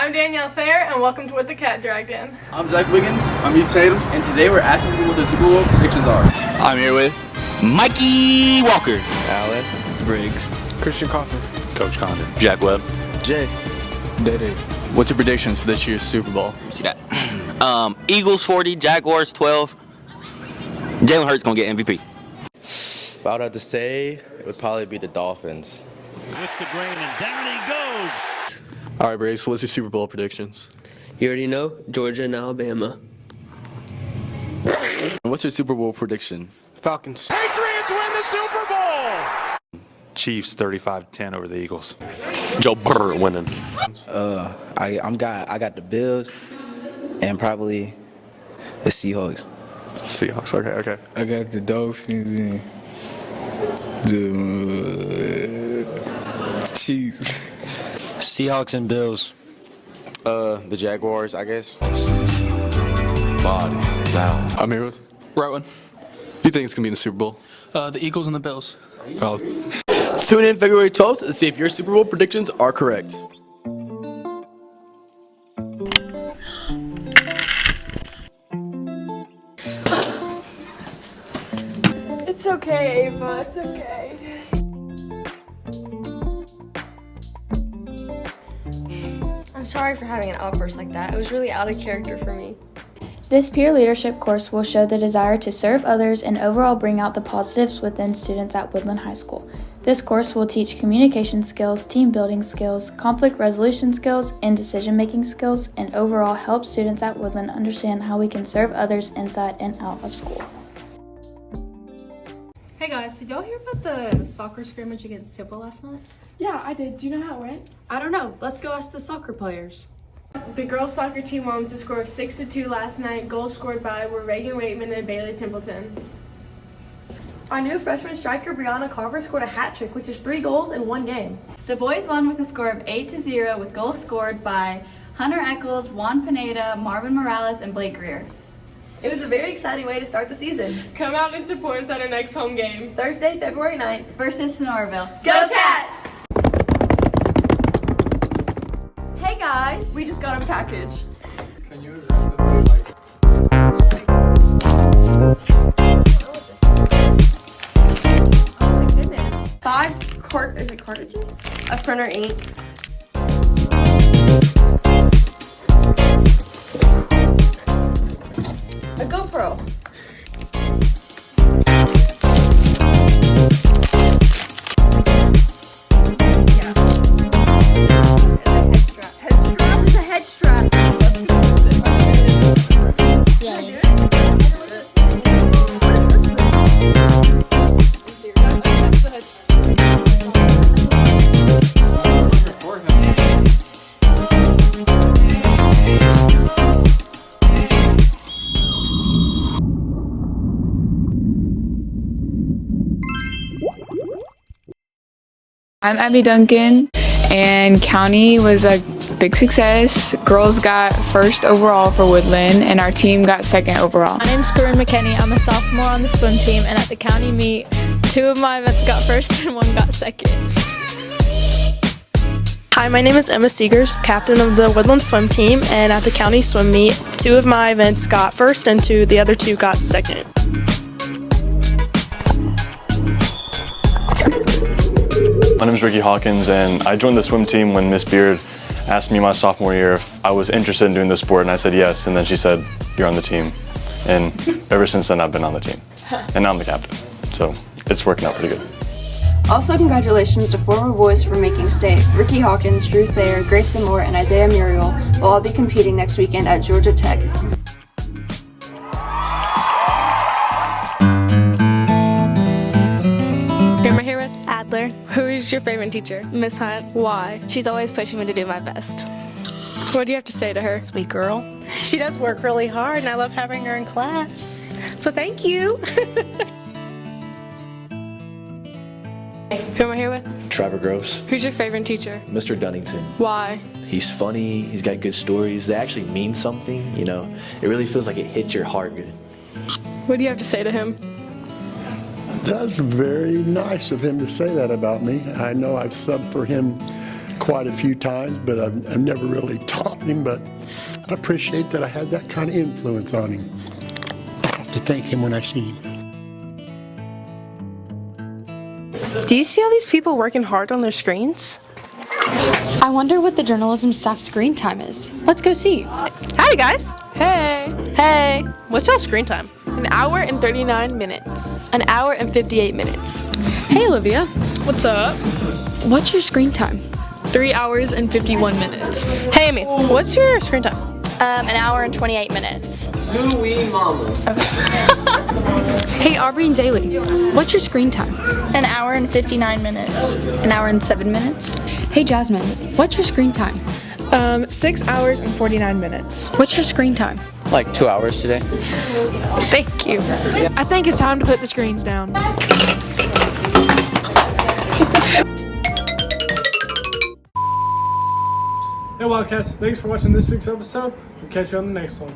I'm Danielle Fair, and welcome to What the Cat Dragged In. I'm Zach Wiggins. I'm Hugh Tatum. And today we're asking people what the Super Bowl predictions are. I'm here with Mikey Walker, Alan Briggs, Christian Coffin, Coach Condon, Jack Webb, Jay, Dede. What's your predictions for this year's Super Bowl? See that? Eagles 40, Jaguars 12. Jalen Hurts gonna get MVP. If I would have to say, it would probably be the Dolphins. With the grain and down he goes. All right, Briggs, what's your Super Bowl predictions? You already know, Georgia and Alabama. What's your Super Bowl prediction? Falcons. Patriots win the Super Bowl. Chiefs 35-10 over the Eagles. Joe Burrow winning. I got the Bills and probably the Seahawks. Seahawks, okay. I got the Dolphins and the Chiefs. Seahawks and Bills. The Jaguars, I guess. Body down. I'm here with Right one. you think it's going to be in the Super Bowl? The Eagles and the Bills. Valid. Tune in February 12th to see if your Super Bowl predictions are correct. It's okay, Ava, it's okay. I'm sorry for having an outburst like that. It was really out of character for me. This peer leadership course will show the desire to serve others and overall bring out the positives within students at Woodland High School. This course will teach communication skills, team building skills, conflict resolution skills, and decision-making skills, and overall help students at Woodland understand how we can serve others inside and out of school. Hey guys, did y'all hear about the soccer scrimmage against Tipple last night? Yeah, I did. Do you know how it went? I don't know. Let's go ask the soccer players. The girls' soccer team won with a score of 6-2 last night. Goals scored by were Reagan Waitman and Bailey Templeton. Our new freshman striker, Brianna Carver, scored a hat trick, which is 3 goals in 1 game. The boys won with a score of 8-0 with goals scored by Hunter Eccles, Juan Pineda, Marvin Morales, and Blake Greer. It was a very exciting way to start the season. Come out and support us at our next home game. Thursday, February 9th. Versus Sonoraville. Go Cats! Hey guys, we just got a package. Can you aggressively, Oh my goodness. 5 cartridges of printer ink. A GoPro. There's a head strap. I'm Abby Duncan, and County was a big success. Girls got first overall for Woodland, and our team got second overall. My name's Corinne McKinney. I'm a sophomore on the swim team, and at the county meet, 2 of my events got first and 1 got second. Hi, my name is Emma Seegers, captain of the Woodland swim team, and at the county swim meet, 2 of my events got first and the other 2 got second. My name is Ricky Hawkins, and I joined the swim team when Miss Beard asked me my sophomore year if I was interested in doing the sport, and I said yes, and then she said, "You're on the team." And ever since then, I've been on the team. And now I'm the captain, so it's working out pretty good. Also, congratulations to 4 boys for making state. Ricky Hawkins, Drew Thayer, Grayson Moore, and Isaiah Muriel will all be competing next weekend at Georgia Tech. Who am I here with? Adler. Who is your favorite teacher? Miss Hunt. Why? She's always pushing me to do my best. What do you have to say to her? Sweet girl. She does work really hard, and I love having her in class. So thank you. Who am I here with? Trevor Groves. Who's your favorite teacher? Mr. Dunnington. Why? He's funny, he's got good stories. They actually mean something, you know. It really feels like it hits your heart good. What do you have to say to him? That's very nice of him to say that about me. I know I've subbed for him quite a few times, but I've never really taught him, but I appreciate that I had that kind of influence on him. I have to thank him when I see him. Do you see all these people working hard on their screens? I wonder what the journalism staff screen time is. Let's go see. Howdy, guys. Hey! Hey. What's y'all screen time? An hour and 39 minutes. An hour and 58 minutes. Hey, Olivia. What's up? What's your screen time? 3 hours and 51 minutes. Hey, Amy. What's your screen time? An hour and 28 minutes. Sweet mama. Hey, Aubrey and Daly. What's your screen time? An hour and 59 minutes. An hour and 7 minutes. Hey, Jasmine. What's your screen time? 6 hours and 49 minutes. What's your screen time? Like 2 hours today. Thank you. I think it's time to put the screens down. Hey Wildcats, thanks for watching this week's episode. We'll catch you on the next one.